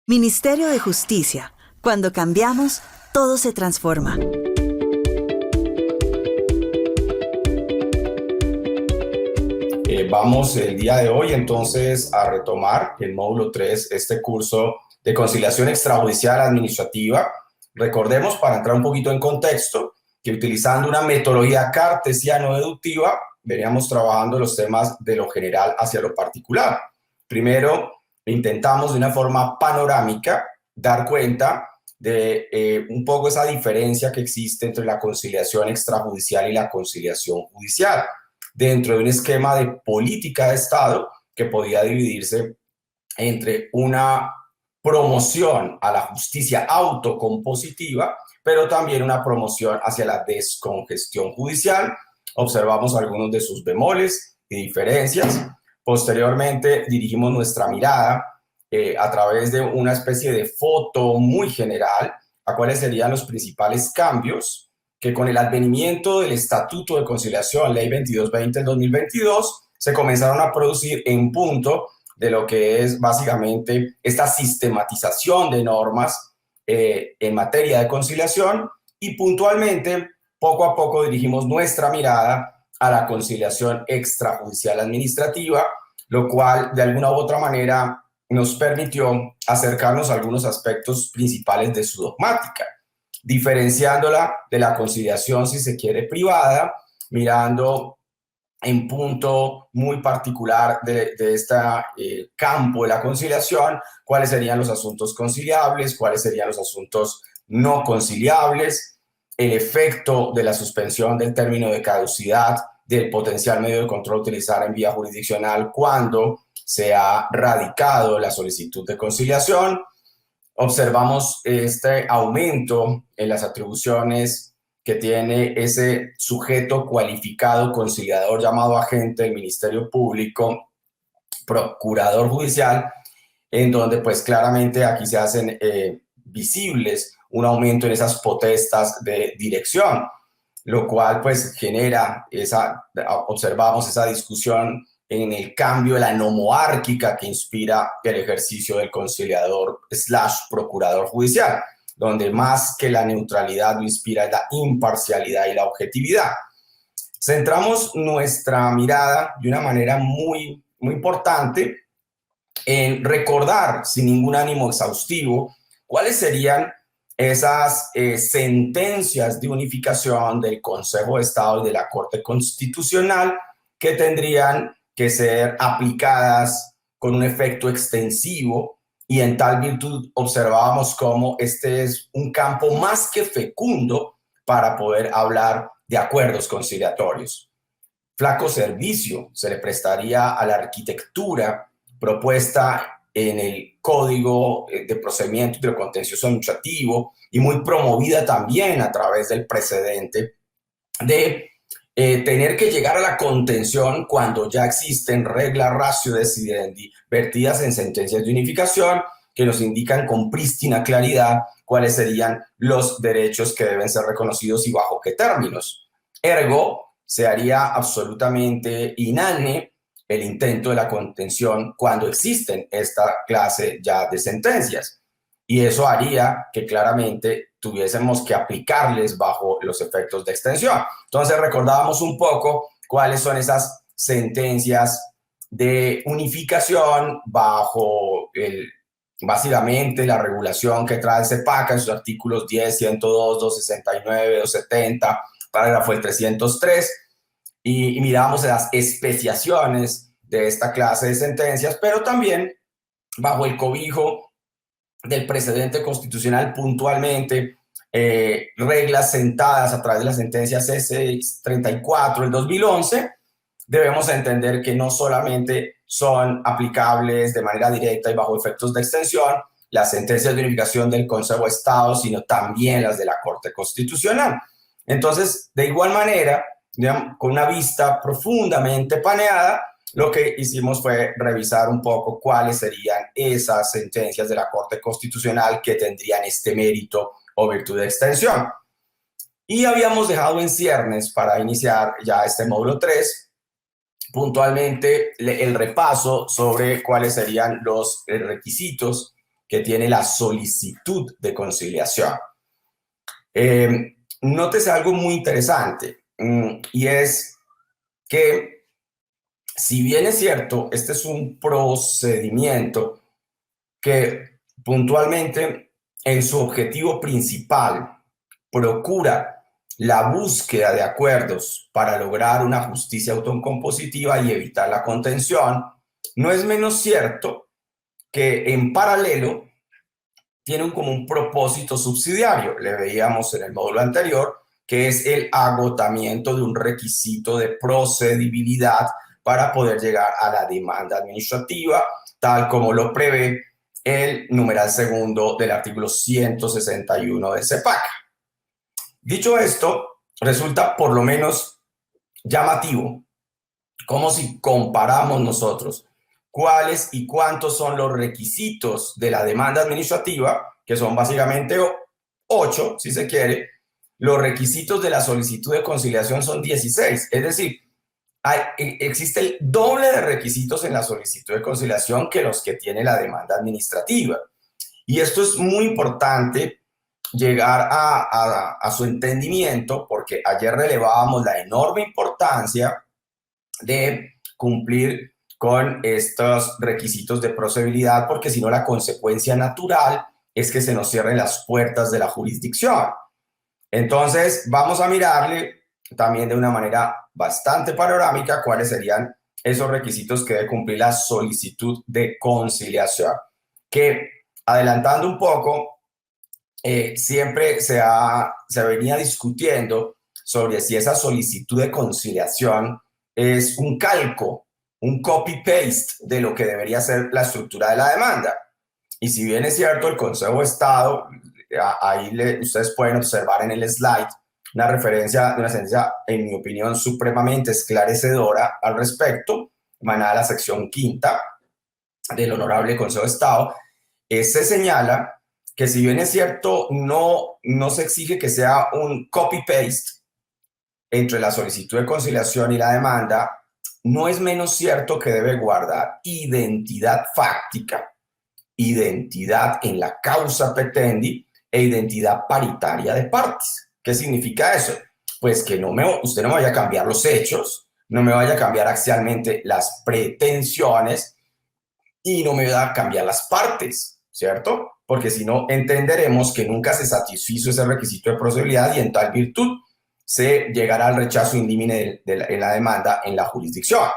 Ministerio de Justicia. Cuando cambiamos, todo se transforma. Vamos el día de hoy entonces a retomar el módulo 3, este curso de conciliación extrajudicial administrativa. Recordemos, para entrar un poquito en contexto, que utilizando una metodología cartesiano-deductiva, veníamos trabajando los temas de lo general hacia lo particular. Primero, intentamos de una forma panorámica dar cuenta de un poco esa diferencia que existe entre la conciliación extrajudicial y la conciliación judicial, dentro de un esquema de política de Estado que podía dividirse entre una promoción a la justicia autocompositiva, pero también una promoción hacia la descongestión judicial. Observamos algunos de sus bemoles y diferencias. Posteriormente dirigimos nuestra mirada a través de una especie de foto muy general a cuáles serían los principales cambios que con el advenimiento del Estatuto de Conciliación, Ley 2220 del 2022, se comenzaron a producir en punto de lo que es básicamente esta sistematización de normas en materia de conciliación, y puntualmente, poco a poco dirigimos nuestra mirada a la conciliación extrajudicial administrativa, lo cual de alguna u otra manera nos permitió acercarnos a algunos aspectos principales de su dogmática, diferenciándola de la conciliación, si se quiere, privada, mirando en punto muy particular de este campo de la conciliación, cuáles serían los asuntos conciliables, cuáles serían los asuntos no conciliables, el efecto de la suspensión del término de caducidad del potencial medio de control a utilizar en vía jurisdiccional cuando se ha radicado la solicitud de conciliación. Observamos este aumento en las atribuciones que tiene ese sujeto cualificado conciliador llamado agente del Ministerio Público, procurador judicial, en donde pues claramente aquí se hacen visibles un aumento en esas potestas de dirección, lo cual pues genera observamos esa discusión en el cambio de la nomoárquica que inspira el ejercicio del conciliador / procurador judicial, donde más que la neutralidad lo inspira la imparcialidad y la objetividad. Centramos nuestra mirada de una manera muy importante en recordar, sin ningún ánimo exhaustivo, cuáles serían esas sentencias de unificación del Consejo de Estado y de la Corte Constitucional que tendrían que ser aplicadas con un efecto extensivo, y en tal virtud observábamos cómo este es un campo más que fecundo para poder hablar de acuerdos conciliatorios. Flaco servicio se le prestaría a la arquitectura propuesta en el Código de Procedimiento de Contencioso Administrativo y muy promovida también a través del precedente de tener que llegar a la contención cuando ya existen reglas ratio decidendi vertidas en sentencias de unificación que nos indican con prístina claridad cuáles serían los derechos que deben ser reconocidos y bajo qué términos. Ergo, se haría absolutamente inane el intento de la contención cuando existen esta clase ya de sentencias. Y eso haría que claramente tuviésemos que aplicarles bajo los efectos de extensión. Entonces recordábamos un poco cuáles son esas sentencias de unificación bajo básicamente la regulación que trae el CEPACA en sus artículos 10, 102, 269, 270, parágrafo el 303, y miramos las especiaciones de esta clase de sentencias, pero también bajo el cobijo del precedente constitucional puntualmente, reglas sentadas a través de la sentencia C634 del 2011, debemos entender que no solamente son aplicables de manera directa y bajo efectos de extensión las sentencias de unificación del Consejo de Estado, sino también las de la Corte Constitucional. Entonces, de igual manera, digamos, con una vista profundamente paneada, lo que hicimos fue revisar un poco cuáles serían esas sentencias de la Corte Constitucional que tendrían este mérito o virtud de extensión. Y habíamos dejado en ciernes, para iniciar ya este módulo 3, puntualmente el repaso sobre cuáles serían los requisitos que tiene la solicitud de conciliación. Nótese algo muy interesante, y es que, si bien es cierto, este es un procedimiento que puntualmente en su objetivo principal procura la búsqueda de acuerdos para lograr una justicia autocompositiva y evitar la contención, no es menos cierto que en paralelo tiene como un propósito subsidiario. Le veíamos en el módulo anterior, que es el agotamiento de un requisito de procedibilidad para poder llegar a la demanda administrativa, tal como lo prevé el numeral segundo del artículo 161 de CEPAC. Dicho esto, resulta por lo menos llamativo, como si comparamos nosotros cuáles y cuántos son los requisitos de la demanda administrativa, que son básicamente 8, si se quiere. Los requisitos de la solicitud de conciliación son 16, es decir, existe el doble de requisitos en la solicitud de conciliación que los que tiene la demanda administrativa. Y esto es muy importante llegar a su entendimiento, porque ayer relevábamos la enorme importancia de cumplir con estos requisitos de procedibilidad, porque si no, la consecuencia natural es que se nos cierren las puertas de la jurisdicción. Entonces, vamos a mirarle también de una manera bastante panorámica cuáles serían esos requisitos que debe cumplir la solicitud de conciliación, que, adelantando un poco, siempre se venía discutiendo sobre si esa solicitud de conciliación es un calco, un copy-paste de lo que debería ser la estructura de la demanda. Y si bien es cierto, el Consejo de Estado, ahí ustedes pueden observar en el slide una referencia de una sentencia, en mi opinión, supremamente esclarecedora al respecto, emanada de la sección quinta del Honorable Consejo de Estado. Se señala que, si bien es cierto, no se exige que sea un copy-paste entre la solicitud de conciliación y la demanda, no es menos cierto que debe guardar identidad fáctica, identidad en la causa petendi e identidad paritaria de partes. ¿Qué significa eso? Pues que usted no me vaya a cambiar los hechos, no me vaya a cambiar axialmente las pretensiones y no me vaya a cambiar las partes, ¿cierto? Porque si no, entenderemos que nunca se satisfizo ese requisito de procedibilidad y en tal virtud se llegará al rechazo indímine en la demanda en la jurisdicción.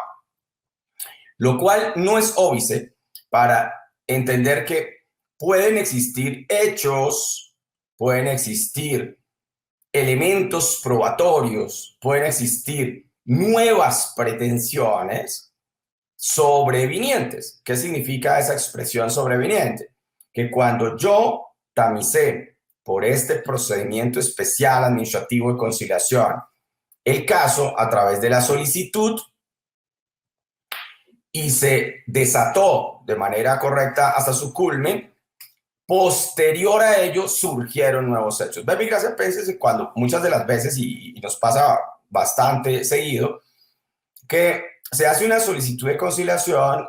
Lo cual no es óbice para entender que pueden existir hechos, pueden existir elementos probatorios, pueden existir nuevas pretensiones sobrevinientes. ¿Qué significa esa expresión sobreviniente? Que cuando yo tamicé por este procedimiento especial administrativo de conciliación el caso a través de la solicitud y se desató de manera correcta hasta su culmen, posterior a ello surgieron nuevos hechos. Baby, gracias, penses cuando muchas de las veces, y nos pasa bastante seguido, que se hace una solicitud de conciliación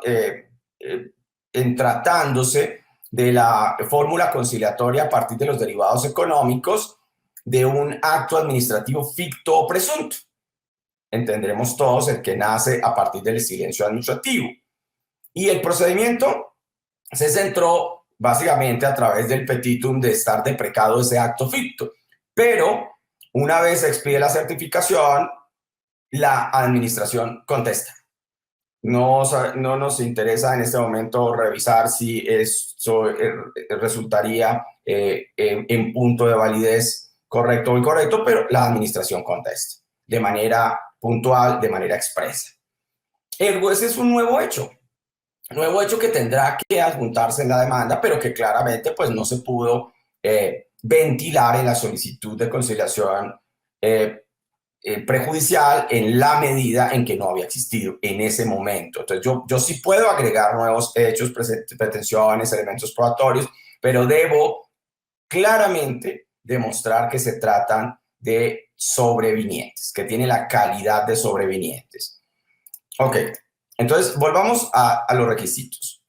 en tratándose de la fórmula conciliatoria a partir de los derivados económicos de un acto administrativo ficto o presunto. Entenderemos todos el que nace a partir del silencio administrativo. Y el procedimiento se centró básicamente a través del petitum de estar deprecado ese acto ficto. Pero una vez se expide la certificación, la administración contesta. No nos interesa en este momento revisar si eso resultaría en punto de validez correcto o incorrecto, pero la administración contesta de manera puntual, de manera expresa. Ergo, ese es un nuevo hecho que tendrá que adjuntarse en la demanda, pero que claramente pues no se pudo ventilar en la solicitud de conciliación prejudicial en la medida en que no había existido en ese momento. Entonces yo sí puedo agregar nuevos hechos, pretensiones, elementos probatorios, pero debo claramente demostrar que se tratan de sobrevinientes, que tiene la calidad de sobrevinientes. Ok, entonces volvamos a los requisitos.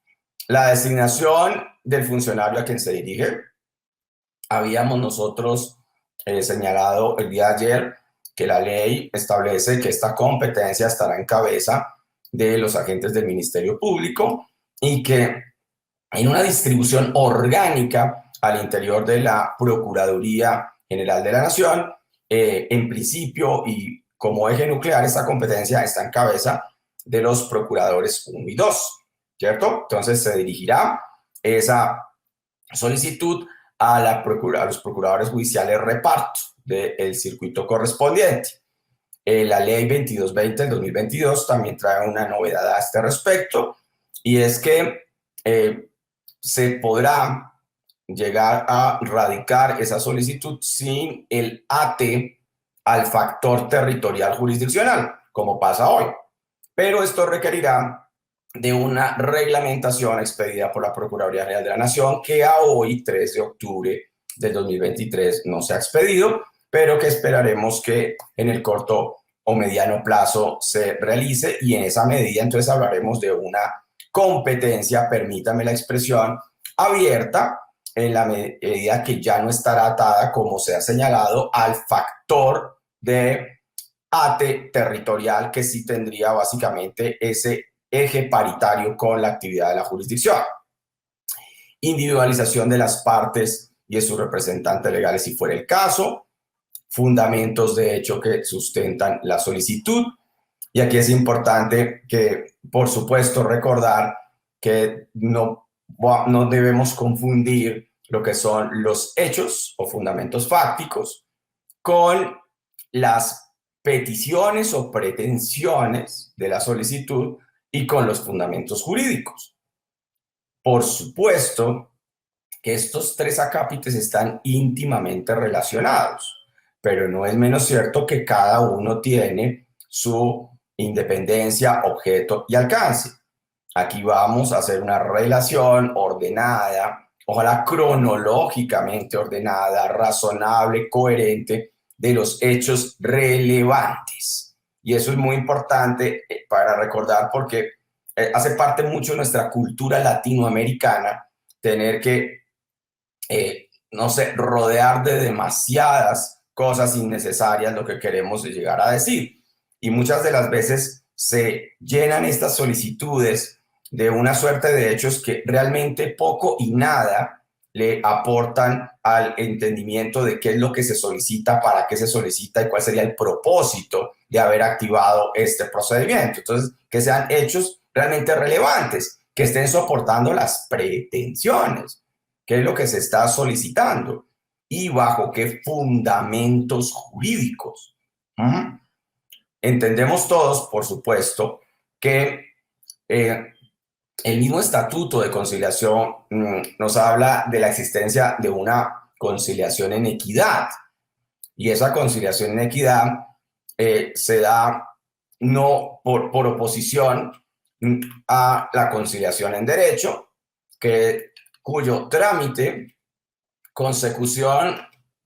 La designación del funcionario a quien se dirige. Habíamos nosotros señalado el día de ayer que la ley establece que esta competencia estará en cabeza de los agentes del Ministerio Público y que en una distribución orgánica al interior de la Procuraduría General de la Nación, en principio y como eje nuclear, esta competencia está en cabeza de los procuradores 1 y 2, ¿cierto? Entonces se dirigirá esa solicitud a los procuradores judiciales reparto del circuito correspondiente. La ley 2220 del 2022 también trae una novedad a este respecto, y es que se podrá llegar a radicar esa solicitud sin el ATE al factor territorial jurisdiccional, como pasa hoy. Pero esto requerirá de una reglamentación expedida por la Procuraduría General de la Nación, que a hoy, 3 de octubre del 2023, no se ha expedido, pero que esperaremos que en el corto o mediano plazo se realice, y en esa medida entonces hablaremos de una competencia, permítame la expresión, abierta, en la medida que ya no estará atada, como se ha señalado, al factor de ATE territorial, que sí tendría básicamente ese eje paritario con la actividad de la jurisdicción. Individualización de las partes y de sus representantes legales si fuera el caso, fundamentos de hecho que sustentan la solicitud. Y aquí es importante que, por supuesto, recordar que no debemos confundir lo que son los hechos o fundamentos fácticos con las peticiones o pretensiones de la solicitud y con los fundamentos jurídicos. Por supuesto que estos tres acápites están íntimamente relacionados, pero no es menos cierto que cada uno tiene su independencia, objeto y alcance. Aquí vamos a hacer una relación ordenada, ojalá cronológicamente ordenada, razonable, coherente, de los hechos relevantes. Y eso es muy importante para recordar, porque hace parte mucho de nuestra cultura latinoamericana tener que, no sé, rodear de demasiadas cosas innecesarias lo que queremos llegar a decir. Y muchas de las veces se llenan estas solicitudes de una suerte de hechos que realmente poco y nada le aportan al entendimiento de qué es lo que se solicita, para qué se solicita y cuál sería el propósito de haber activado este procedimiento. Entonces, que sean hechos realmente relevantes, que estén soportando las pretensiones, qué es lo que se está solicitando y bajo qué fundamentos jurídicos. Entendemos todos, por supuesto, que el mismo Estatuto de Conciliación nos habla de la existencia de una conciliación en equidad, y esa conciliación en equidad se da no por oposición a la conciliación en derecho, cuyo trámite, consecución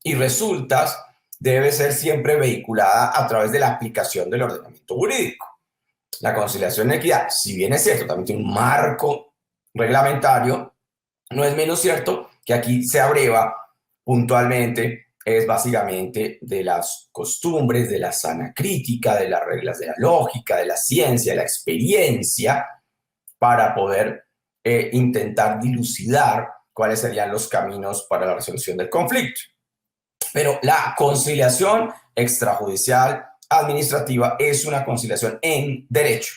y resultas debe ser siempre vehiculada a través de la aplicación del ordenamiento jurídico. La conciliación en equidad, si bien es cierto, también tiene un marco reglamentario, no es menos cierto que aquí se abreva puntualmente, es básicamente de las costumbres, de la sana crítica, de las reglas de la lógica, de la ciencia, de la experiencia, para poder intentar dilucidar cuáles serían los caminos para la resolución del conflicto. Pero la conciliación extrajudicial administrativa es una conciliación en derecho.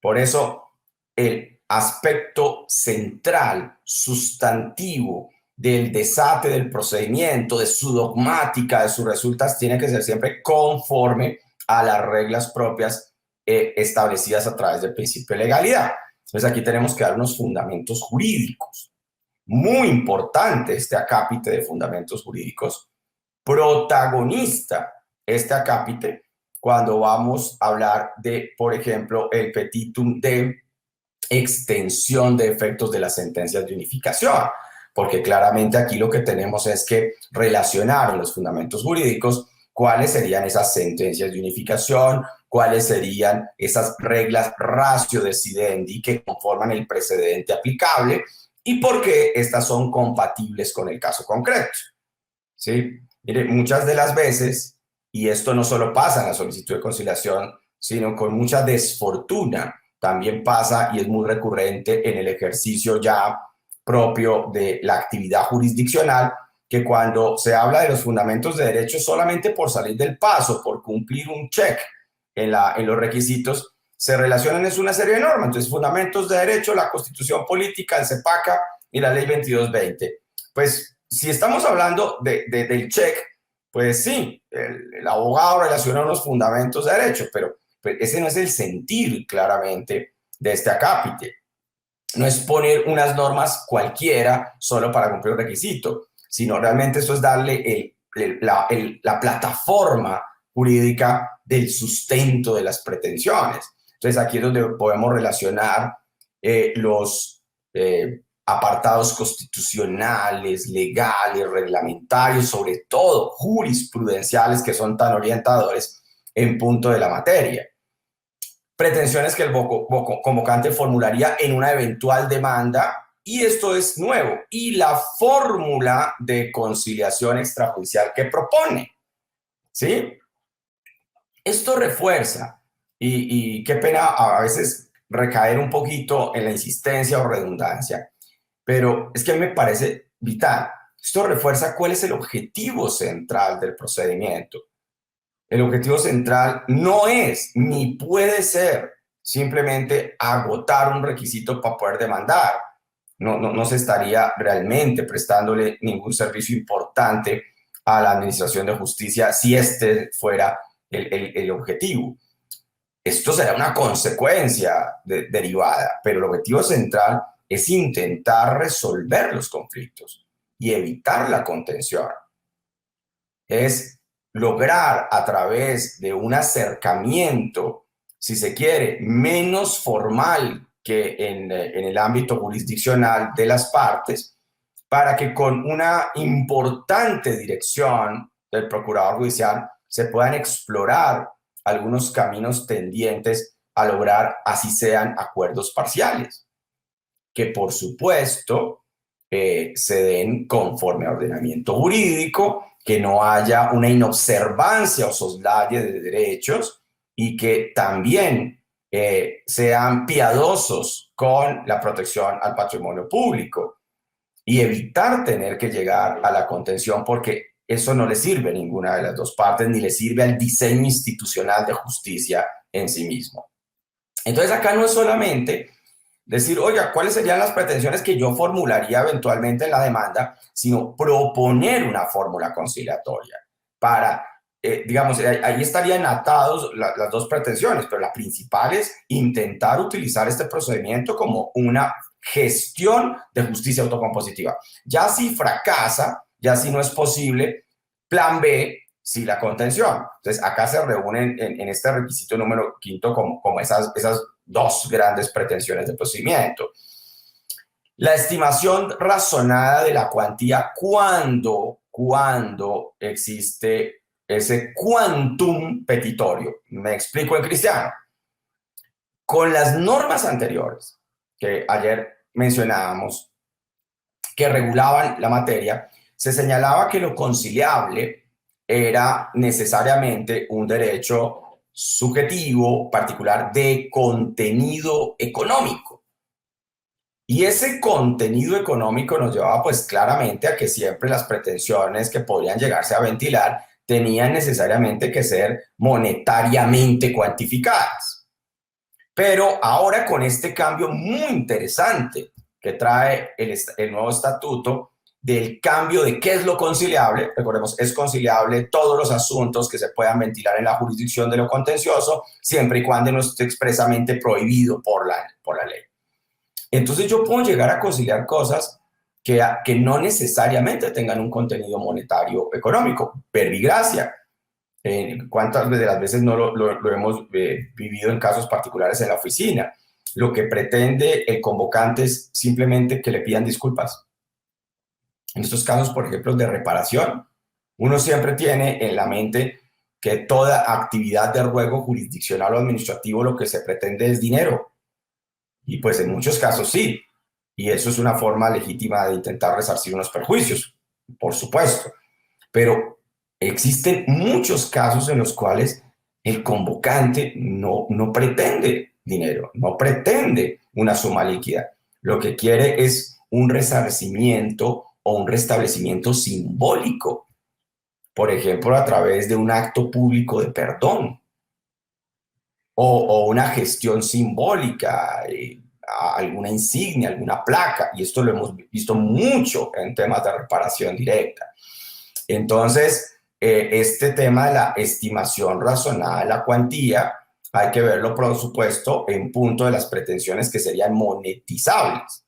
Por eso, el aspecto central, sustantivo del desate del procedimiento, de su dogmática, de sus resultas, tiene que ser siempre conforme a las reglas propias establecidas a través del principio de legalidad. Entonces, aquí tenemos que dar unos fundamentos jurídicos. Muy importante este acápite de fundamentos jurídicos, protagonista este acápite cuando vamos a hablar de, por ejemplo, el petitum de extensión de efectos de las sentencias de unificación, porque claramente aquí lo que tenemos es que relacionar en los fundamentos jurídicos cuáles serían esas sentencias de unificación, cuáles serían esas reglas ratio decidendi que conforman el precedente aplicable y por qué estas son compatibles con el caso concreto. ¿Sí? Mire, muchas de las veces, y esto no solo pasa en la solicitud de conciliación, sino con mucha desfortuna, también pasa y es muy recurrente en el ejercicio ya propio de la actividad jurisdiccional, que cuando se habla de los fundamentos de derecho solamente por salir del paso, por cumplir un check en los requisitos, se relacionan es una serie de normas. Entonces, fundamentos de derecho, la Constitución Política, el CEPACA y la Ley 2220. Pues, si estamos hablando del check, pues sí, el abogado relaciona unos fundamentos de derecho, pero ese no es el sentir claramente de este acápite. No es poner unas normas cualquiera solo para cumplir un requisito, sino realmente eso es darle la plataforma jurídica del sustento de las pretensiones. Entonces aquí es donde podemos relacionar los apartados constitucionales, legales, reglamentarios, sobre todo jurisprudenciales que son tan orientadores en punto de la materia. Pretensiones que el convocante formularía en una eventual demanda, y esto es nuevo, y la fórmula de conciliación extrajudicial que propone, ¿sí? Esto refuerza, y qué pena a veces recaer un poquito en la insistencia o redundancia, pero es que a mí me parece vital. Esto refuerza cuál es el objetivo central del procedimiento. El objetivo central no es ni puede ser simplemente agotar un requisito para poder demandar. No se estaría realmente prestándole ningún servicio importante a la Administración de Justicia si este fuera el objetivo. Esto será una consecuencia derivada, pero el objetivo central es intentar resolver los conflictos y evitar la contención. Es lograr a través de un acercamiento, si se quiere, menos formal que en el ámbito jurisdiccional de las partes, para que con una importante dirección del procurador judicial se puedan explorar algunos caminos tendientes a lograr, así sean, acuerdos parciales, que por supuesto se den conforme a ordenamiento jurídico, que no haya una inobservancia o soslaye de derechos y que también sean piadosos con la protección al patrimonio público y evitar tener que llegar a la contención, porque eso no le sirve a ninguna de las dos partes ni le sirve al diseño institucional de justicia en sí mismo. Entonces acá no es solamente decir, oiga, ¿cuáles serían las pretensiones que yo formularía eventualmente en la demanda? Sino proponer una fórmula conciliatoria para, digamos, ahí estarían atados las dos pretensiones, pero la principal es intentar utilizar este procedimiento como una gestión de justicia autocompositiva. Ya si fracasa, ya si no es posible, plan B, sí la contención. Entonces, acá se reúnen en este requisito número quinto como esas dos grandes pretensiones de procedimiento. La estimación razonada de la cuantía cuando existe ese quantum petitorio. Me explico en cristiano. Con las normas anteriores que ayer mencionábamos, que regulaban la materia, se señalaba que lo conciliable era necesariamente un derecho subjetivo particular de contenido económico. Y ese contenido económico nos llevaba pues claramente a que siempre las pretensiones que podían llegarse a ventilar tenían necesariamente que ser monetariamente cuantificadas. Pero ahora con este cambio muy interesante que trae el nuevo estatuto, del cambio de qué es lo conciliable, recordemos, es conciliable todos los asuntos que se puedan ventilar en la jurisdicción de lo contencioso, siempre y cuando no esté expresamente prohibido por la ley. Entonces yo puedo llegar a conciliar cosas que no necesariamente tengan un contenido monetario económico, verbigracia. ¿Cuántas de las veces no lo hemos vivido en casos particulares en la oficina? Lo que pretende el convocante es simplemente que le pidan disculpas. En estos casos, por ejemplo, de reparación, uno siempre tiene en la mente que toda actividad de ruego jurisdiccional o administrativo lo que se pretende es dinero. Y pues en muchos casos sí. Y eso es una forma legítima de intentar resarcir unos perjuicios, por supuesto. Pero existen muchos casos en los cuales el convocante no pretende dinero, no pretende una suma líquida. Lo que quiere es un resarcimiento o un restablecimiento simbólico, por ejemplo, a través de un acto público de perdón o una gestión simbólica, alguna insignia, alguna placa, y esto lo hemos visto mucho en temas de reparación directa. Entonces, este tema de la estimación razonada de la cuantía hay que verlo, por supuesto, en punto de las pretensiones que serían monetizables.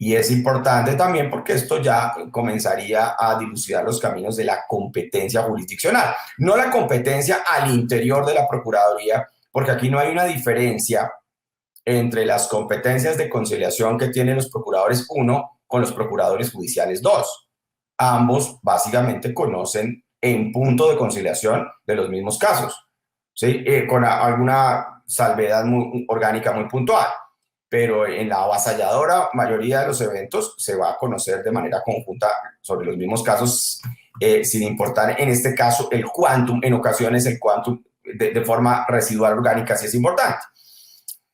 Y es importante también porque esto ya comenzaría a dilucidar los caminos de la competencia jurisdiccional. No la competencia al interior de la Procuraduría, porque aquí no hay una diferencia entre las competencias de conciliación que tienen los procuradores 1 con los procuradores judiciales 2. Ambos básicamente conocen en punto de conciliación de los mismos casos, ¿sí? Con alguna salvedad muy orgánica muy puntual, pero en la avasalladora mayoría de los eventos se va a conocer de manera conjunta sobre los mismos casos, sin importar en este caso el quantum. En ocasiones el quantum de forma residual orgánica sí es importante.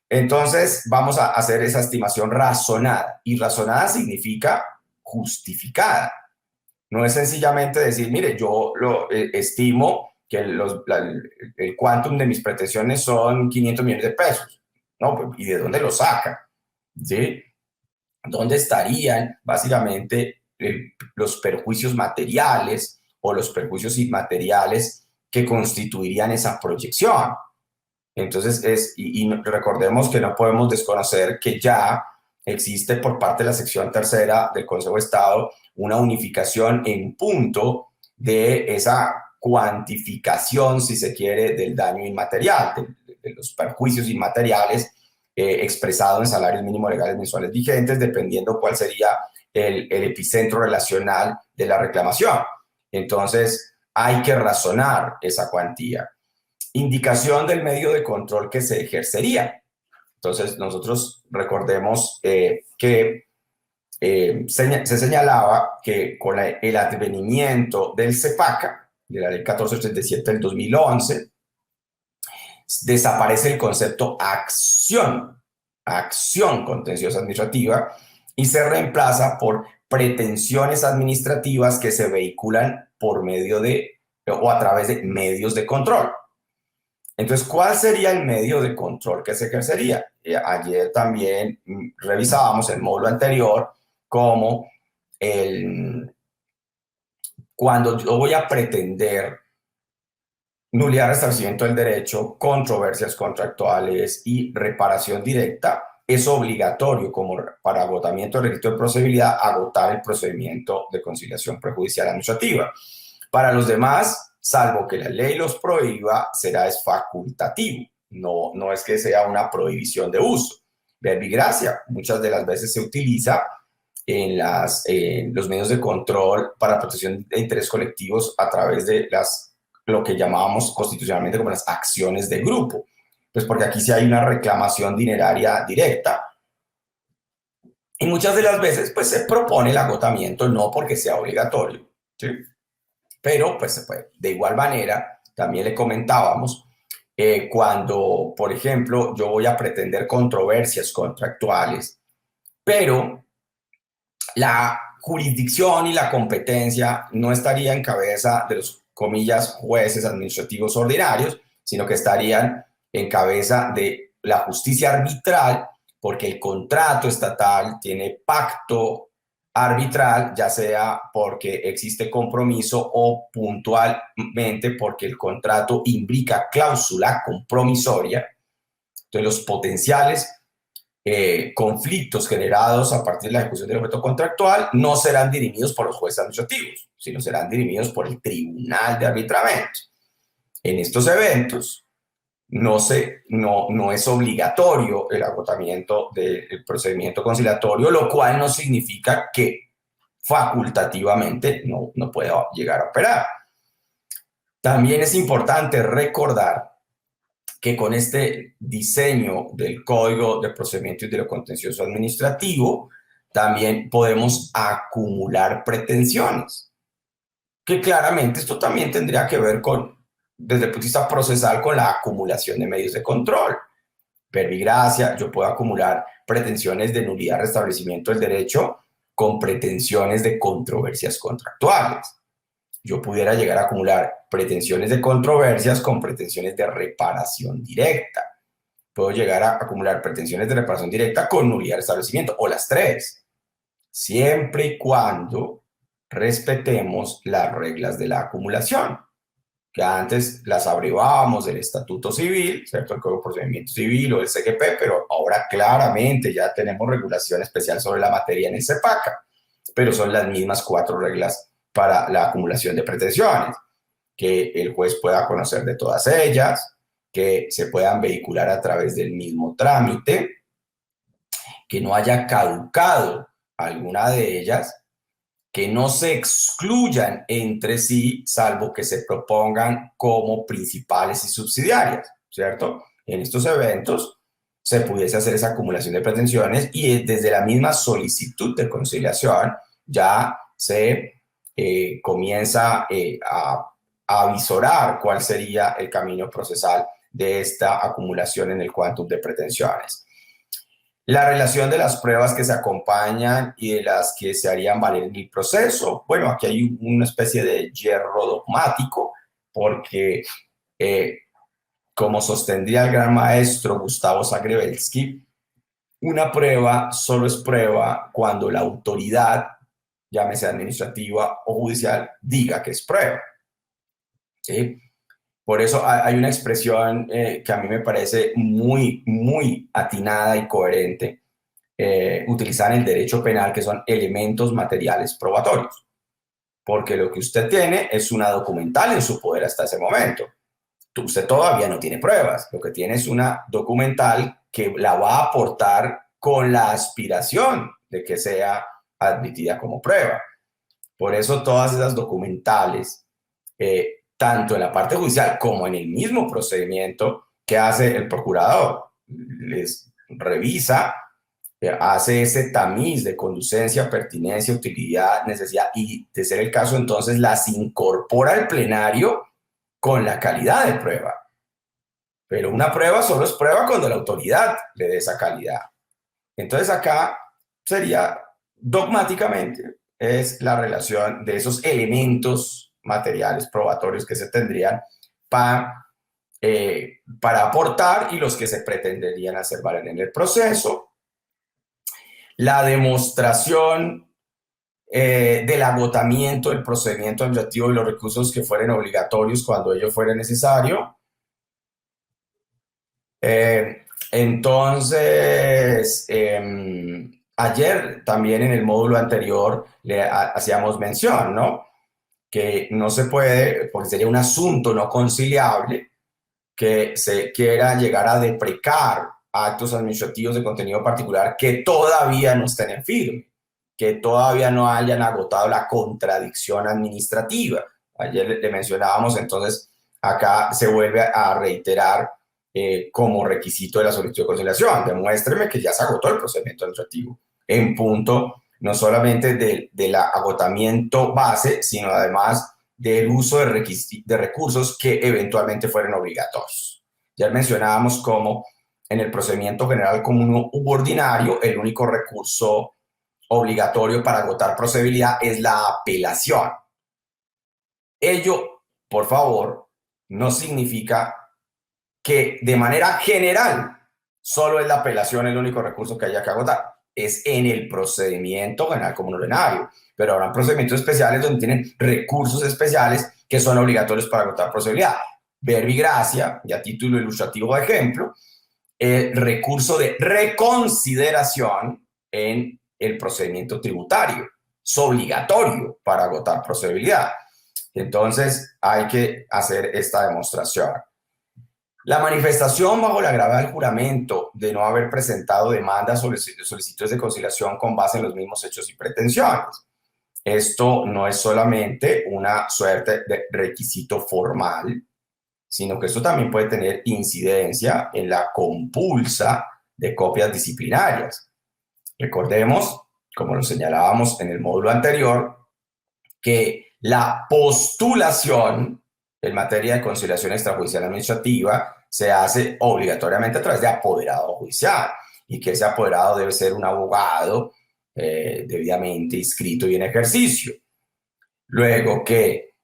Entonces vamos a hacer esa estimación razonada, y razonada significa justificada. No es sencillamente decir, mire, yo lo estimo que el quantum de mis pretensiones son 500 millones de pesos. No, pues, ¿y de dónde lo saca? ¿Sí? ¿Dónde estarían básicamente los perjuicios materiales o los perjuicios inmateriales que constituirían esa proyección? Entonces, y recordemos que no podemos desconocer que ya existe por parte de la sección tercera del Consejo de Estado una unificación en punto de esa cuantificación, si se quiere, del daño inmaterial, de los perjuicios inmateriales expresado en salarios mínimos legales mensuales vigentes, dependiendo cuál sería el epicentro relacional de la reclamación. Entonces, hay que razonar esa cuantía. Indicación del medio de control que se ejercería. Entonces, nosotros recordemos que se señalaba que con el advenimiento del CEPACA, de la ley 1487 del 2011, desaparece el concepto acción contenciosa administrativa, y se reemplaza por pretensiones administrativas que se vehiculan por medio de o a través de medios de control. Entonces, ¿cuál sería el medio de control que se ejercería? Ayer también revisábamos el módulo anterior como cuando yo voy a pretender nulidad, restablecimiento del derecho, controversias contractuales y reparación directa, es obligatorio, como para agotamiento del requisito de procedibilidad, agotar el procedimiento de conciliación prejudicial administrativa. Para los demás, salvo que la ley los prohíba, será facultativo. No es que sea una prohibición de uso. Verbigracia muchas de las veces se utiliza en los medios de control para protección de intereses colectivos a través de lo que llamábamos constitucionalmente como las acciones de grupo. Pues porque aquí sí hay una reclamación dineraria directa. Y muchas de las veces pues se propone el agotamiento, no porque sea obligatorio, ¿sí? Pero pues se puede. De igual manera, también le comentábamos, cuando, por ejemplo, yo voy a pretender controversias contractuales, pero la jurisdicción y la competencia no estaría en cabeza de los, comillas, jueces administrativos ordinarios, sino que estarían en cabeza de la justicia arbitral, porque el contrato estatal tiene pacto arbitral, ya sea porque existe compromiso o puntualmente porque el contrato implica cláusula compromisoria. Entonces, los potenciales conflictos generados a partir de la ejecución del objeto contractual no serán dirimidos por los jueces administrativos, sino serán dirimidos por el Tribunal de Arbitramiento. En estos eventos no es obligatorio el agotamiento del procedimiento conciliatorio, lo cual no significa que facultativamente no pueda llegar a operar. También es importante recordar que con este diseño del Código de Procedimiento y de lo Contencioso Administrativo, también podemos acumular pretensiones, que claramente esto también tendría que ver con, desde el punto de vista procesal, con la acumulación de medios de control. Verbigracia, yo puedo acumular pretensiones de nulidad, restablecimiento del derecho con pretensiones de controversias contractuales. Yo pudiera llegar a acumular pretensiones de controversias con pretensiones de reparación directa. Puedo llegar a acumular pretensiones de reparación directa con nulidad de establecimiento, o las tres, siempre y cuando respetemos las reglas de la acumulación, que antes las abrevábamos del Estatuto Civil, ¿cierto? El Código de Procedimiento Civil o el CGP, pero ahora claramente ya tenemos regulación especial sobre la materia en el CEPACA, pero son las mismas 4 reglas para la acumulación de pretensiones, que el juez pueda conocer de todas ellas, que se puedan vehicular a través del mismo trámite, que no haya caducado alguna de ellas, que no se excluyan entre sí, salvo que se propongan como principales y subsidiarias, ¿cierto? En estos eventos se pudiese hacer esa acumulación de pretensiones y desde la misma solicitud de conciliación ya se comienza a visorar cuál sería el camino procesal de esta acumulación en el quantum de pretensiones. La relación de las pruebas que se acompañan y de las que se harían valer en el proceso. Bueno, aquí hay una especie de hierro dogmático, porque como sostendría el gran maestro Gustavo Zagrebelsky, una prueba solo es prueba cuando la autoridad, llámese administrativa o judicial, diga que es prueba. ¿Sí? Por eso hay una expresión que a mí me parece muy, muy atinada y coherente, utilizada en el derecho penal, que son elementos materiales probatorios. Porque lo que usted tiene es una documental en su poder hasta ese momento. Usted todavía no tiene pruebas. Lo que tiene es una documental que la va a aportar con la aspiración de que sea admitida como prueba. Por eso todas esas documentales, tanto en la parte judicial como en el mismo procedimiento que hace el procurador, les revisa, hace ese tamiz de conducencia, pertinencia, utilidad, necesidad y, de ser el caso, entonces las incorpora al plenario con la calidad de prueba. Pero una prueba solo es prueba cuando la autoridad le dé esa calidad. Entonces acá sería dogmáticamente es la relación de esos elementos materiales probatorios que se tendrían para aportar y los que se pretenderían hacer valer en el proceso. La demostración del agotamiento del procedimiento administrativo y los recursos que fueren obligatorios cuando ello fuera necesario. Entonces, ayer también en el módulo anterior le hacíamos mención, ¿no? Que no se puede, porque sería un asunto no conciliable, que se quiera llegar a deprecar actos administrativos de contenido particular que todavía no estén en firme, que todavía no hayan agotado la contradicción administrativa. Ayer le mencionábamos, entonces acá se vuelve a reiterar como requisito de la solicitud de conciliación. Demuéstreme que ya se agotó el procedimiento administrativo en punto no solamente del agotamiento base, sino además del uso de recursos que eventualmente fueran obligatorios. Ya mencionábamos cómo en el procedimiento general común u ordinario el único recurso obligatorio para agotar procedibilidad es la apelación. Ello, por favor, no significa que de manera general solo es la apelación el único recurso que haya que agotar. Es en el procedimiento general común ordinario, pero habrá procedimientos especiales donde tienen recursos especiales que son obligatorios para agotar procedibilidad. Verbigracia, y a título ilustrativo de ejemplo, el recurso de reconsideración en el procedimiento tributario. Es obligatorio para agotar procedibilidad. Entonces hay que hacer esta demostración. La manifestación bajo la gravedad del juramento de no haber presentado demandas o solicitudes de conciliación con base en los mismos hechos y pretensiones. esto no es solamente una suerte de requisito formal, sino que esto también puede tener incidencia en la compulsa de copias disciplinarias. Recordemos, como lo señalábamos en el módulo anterior, que la postulación en materia de conciliación extrajudicial administrativa se hace obligatoriamente a través de apoderado judicial y que ese apoderado debe ser un abogado debidamente inscrito y en ejercicio. Luego que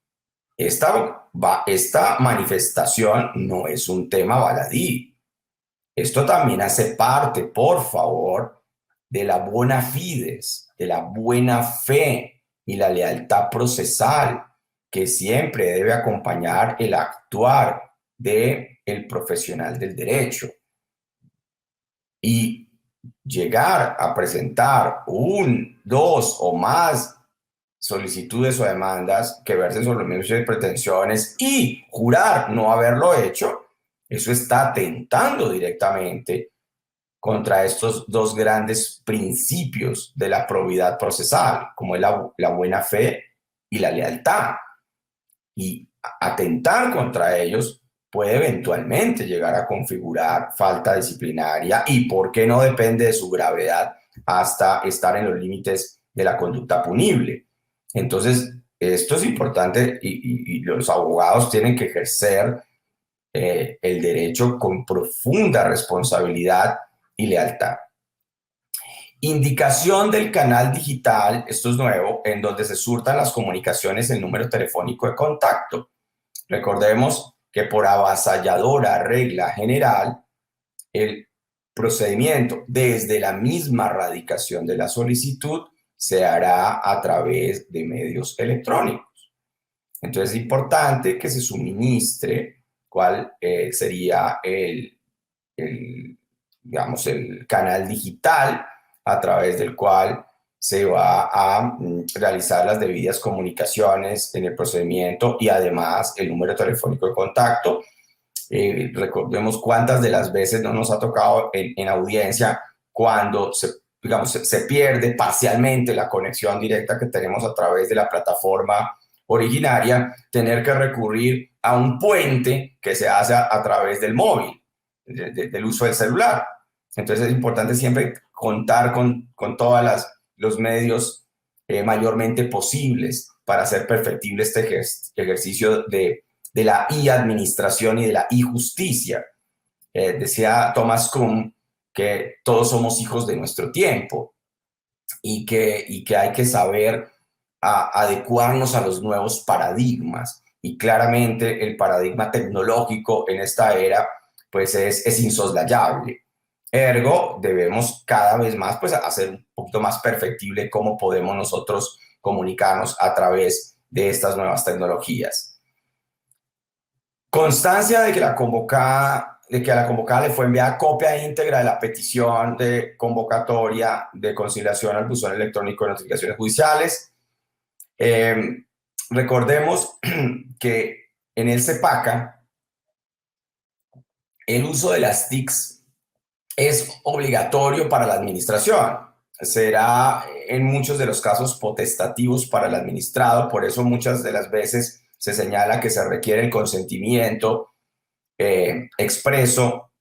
esta manifestación no es un tema baladí. Esto también hace parte, por favor, de la bona fides, de la buena fe y la lealtad procesal que siempre debe acompañar el actuar del profesional del derecho. Y llegar a presentar dos o más solicitudes o demandas que versen sobre los mismos de pretensiones y jurar no haberlo hecho, eso está atentando directamente contra estos dos grandes principios de la probidad procesal, como es la buena fe y la lealtad. Y atentar contra ellos puede eventualmente llegar a configurar falta disciplinaria y, ¿por qué no depende de su gravedad, hasta estar en los límites de la conducta punible? Entonces, esto es importante y los abogados tienen que ejercer el derecho con profunda responsabilidad y lealtad. Indicación del canal digital, esto es nuevo, en donde se surtan las comunicaciones el número telefónico de contacto. Recordemos que por avasalladora regla general, el procedimiento desde la misma radicación de la solicitud se hará a través de medios electrónicos. Entonces es importante que se suministre cuál sería digamos, el canal digital a través del cual se va a realizar las debidas comunicaciones en el procedimiento y además el número telefónico de contacto. Recordemos cuántas de las veces no nos ha tocado en audiencia cuando se pierde parcialmente la conexión directa que tenemos a través de la plataforma originaria, tener que recurrir a un puente que se hace a través del móvil, del uso del celular. Entonces es importante siempre contar con todos los medios mayormente posibles para hacer perfectible este ejercicio de la e-administración y de la e-justicia. Decía Thomas Kuhn que todos somos hijos de nuestro tiempo y que hay que saber adecuarnos a los nuevos paradigmas. Y claramente el paradigma tecnológico en esta era pues es insoslayable. Ergo, debemos cada vez más pues hacer un poquito más perfectible cómo podemos nosotros comunicarnos a través de estas nuevas tecnologías. Constancia de que a la convocada le fue enviada copia íntegra de la petición de convocatoria de conciliación al buzón electrónico de notificaciones judiciales. Recordemos que en el CEPACA el uso de las TICs es obligatorio para la administración. Será en muchos de los casos potestativos para el administrado, por eso muchas de las veces se señala que se requiere el consentimiento expreso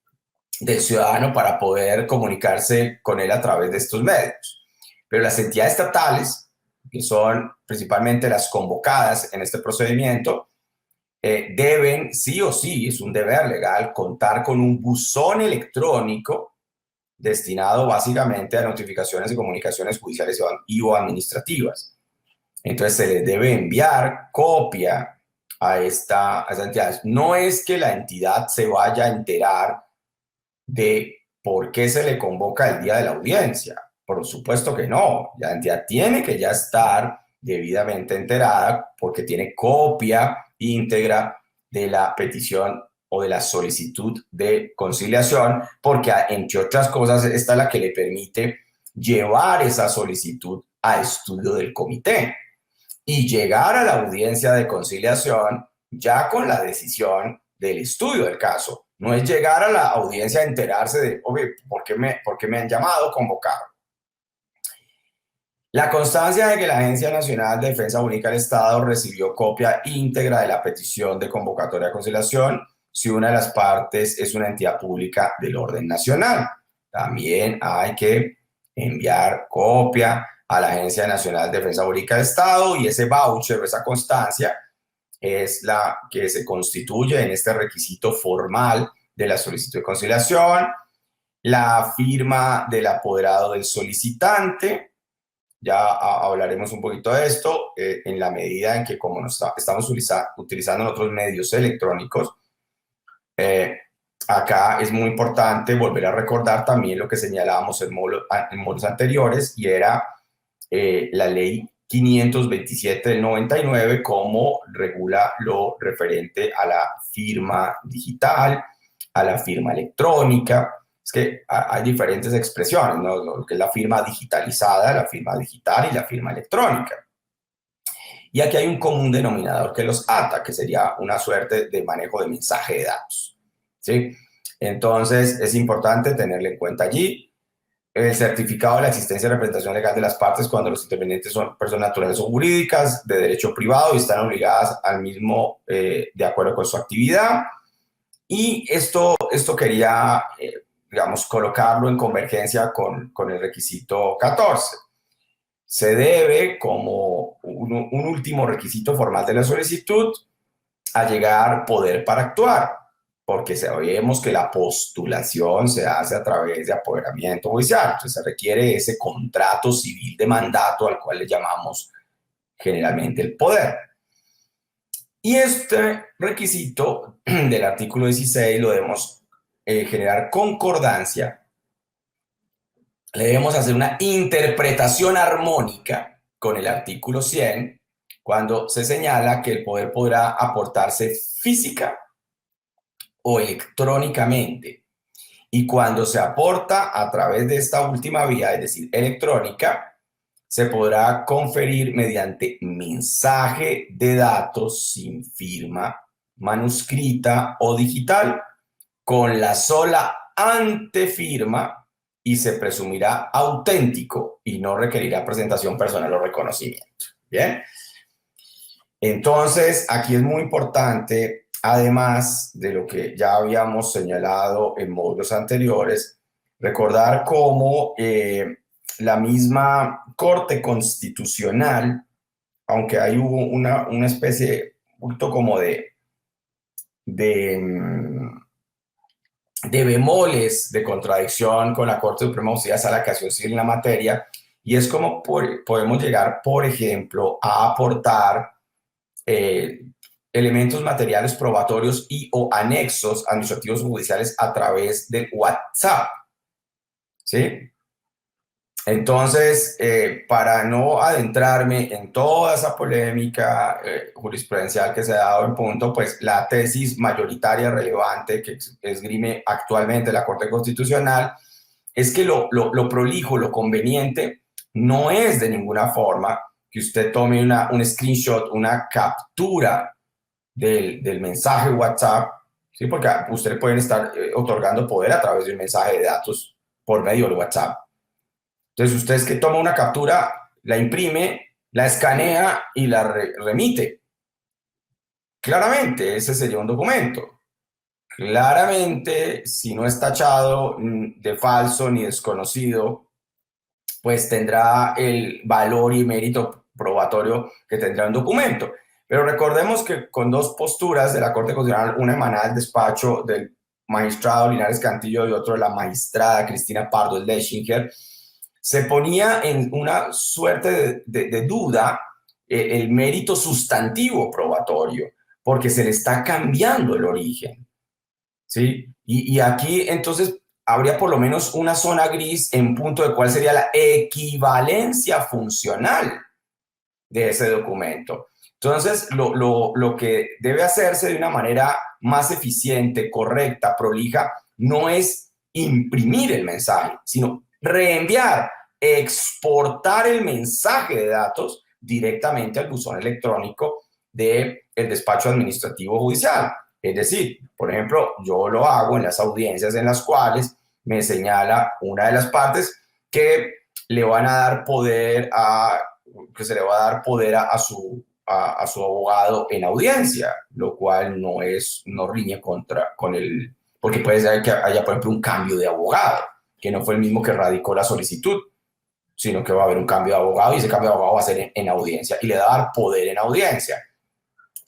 del ciudadano para poder comunicarse con él a través de estos medios. Pero las entidades estatales, que son principalmente las convocadas en este procedimiento, deben, sí o sí, es un deber legal, contar con un buzón electrónico destinado básicamente a notificaciones y comunicaciones judiciales y o administrativas. Entonces se les debe enviar copia a esas entidades. No es que la entidad se vaya a enterar de por qué se le convoca el día de la audiencia. Por supuesto que no. La entidad tiene que ya estar debidamente enterada porque tiene copia íntegra de la petición o de la solicitud de conciliación, porque entre otras cosas esta es la que le permite llevar esa solicitud a estudio del comité y llegar a la audiencia de conciliación ya con la decisión del estudio del caso. No es llegar a la audiencia a enterarse de, oye, ¿por qué me han llamado, convocado? La constancia de que la Agencia Nacional de Defensa Única del Estado recibió copia íntegra de la petición de convocatoria de conciliación si una de las partes es una entidad pública del orden nacional. También hay que enviar copia a la Agencia Nacional de Defensa Única del Estado y ese voucher o esa constancia es la que se constituye en este requisito formal de la solicitud de conciliación, la firma del apoderado del solicitante. Ya hablaremos un poquito de esto en la medida en que como estamos utilizando otros medios electrónicos, acá es muy importante volver a recordar también lo que señalábamos en módulos anteriores y era la ley 527 del 99, cómo regula lo referente a la firma digital, a la firma electrónica. Es que hay diferentes expresiones, ¿no? Lo que es la firma digitalizada, la firma digital y la firma electrónica. Y aquí hay un común denominador que los ata, que sería una suerte de manejo de mensaje de datos, ¿sí? Entonces, es importante tenerlo en cuenta allí. El certificado de la existencia de representación legal de las partes cuando los intervenientes son personas naturales o jurídicas de derecho privado y están obligadas al mismo de acuerdo con su actividad. Y esto quería, digamos, colocarlo en convergencia con el requisito 14. Se debe, como un último requisito formal de la solicitud, allegar poder para actuar, porque sabemos que la postulación se hace a través de apoderamiento judicial. Entonces se requiere ese contrato civil de mandato al cual le llamamos generalmente el poder. Y este requisito del artículo 16 lo debemos generar concordancia. Le debemos hacer una interpretación armónica con el artículo 100 cuando se señala que el poder podrá aportarse física o electrónicamente. Y cuando se aporta a través de esta última vía, es decir, electrónica, se podrá conferir mediante mensaje de datos sin firma, manuscrita o digital, con la sola antefirma y se presumirá auténtico y no requerirá presentación personal o reconocimiento. Bien. Entonces, aquí es muy importante, además de lo que ya habíamos señalado en módulos anteriores, recordar cómo la misma Corte Constitucional, aunque ahí hubo una especie como de bemoles de contradicción con la Corte Suprema de Justicia de la Casación Civil en la materia, y es como podemos llegar, por ejemplo, a aportar elementos materiales probatorios y o anexos administrativos judiciales a través del WhatsApp, ¿sí? Entonces, para no adentrarme en toda esa polémica jurisprudencial que se ha dado en punto, pues la tesis mayoritaria relevante que esgrime actualmente la Corte Constitucional es que lo prolijo, lo conveniente, no es de ninguna forma que usted tome un screenshot, una captura del mensaje WhatsApp, ¿sí? Porque ustedes pueden estar otorgando poder a través de un mensaje de datos por medio del WhatsApp. Entonces, usted es que toma una captura, la imprime, la escanea y la remite. Claramente, ese sería un documento. Claramente, si no es tachado de falso ni desconocido, pues tendrá el valor y mérito probatorio que tendrá un documento. Pero recordemos que con dos posturas de la Corte Constitucional, una emanada del despacho del magistrado Linares Cantillo y otro de la magistrada Cristina Pardo Lessinger, se ponía en una suerte de duda el mérito sustantivo probatorio, porque se le está cambiando el origen, ¿sí? Y aquí entonces habría por lo menos una zona gris en punto de cuál sería la equivalencia funcional de ese documento. Entonces, lo que debe hacerse de una manera más eficiente, correcta, prolija, no es imprimir el mensaje, sino reenviar, exportar el mensaje de datos directamente al buzón electrónico del despacho administrativo judicial. Es decir, por ejemplo, yo lo hago en las audiencias en las cuales me señala una de las partes que le van a dar poder que se le va a dar poder a su abogado en audiencia, lo cual no riñe porque puede ser que haya, por ejemplo, un cambio de abogado, que no fue el mismo que radicó la solicitud, sino que va a haber un cambio de abogado y ese cambio de abogado va a ser en audiencia y le va a dar poder en audiencia.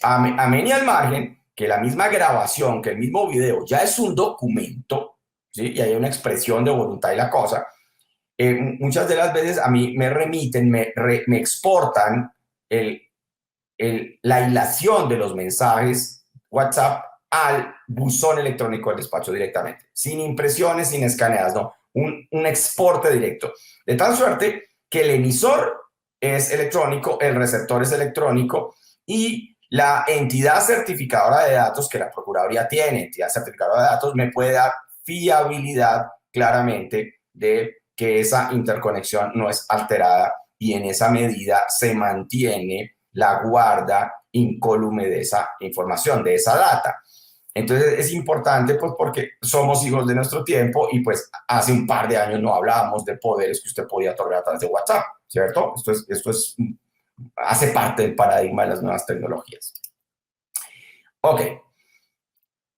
Amén y al margen que la misma grabación, que el mismo video ya es un documento, ¿sí? Y hay una expresión de voluntad y la cosa. Muchas de las veces a mí me remiten, me exportan la hilación de los mensajes WhatsApp al buzón electrónico del despacho directamente, sin impresiones, sin escaneadas, no, un exporte directo. De tal suerte que el emisor es electrónico, el receptor es electrónico y la entidad certificadora de datos que la Procuraduría tiene, entidad certificadora de datos, me puede dar fiabilidad claramente de que esa interconexión no es alterada y en esa medida se mantiene la guarda incólume de esa información, de esa data. Entonces es importante pues porque somos hijos de nuestro tiempo y pues hace un par de años no hablábamos de poderes que usted podía otorgar a través de WhatsApp, ¿cierto? Esto hace parte del paradigma de las nuevas tecnologías. Ok.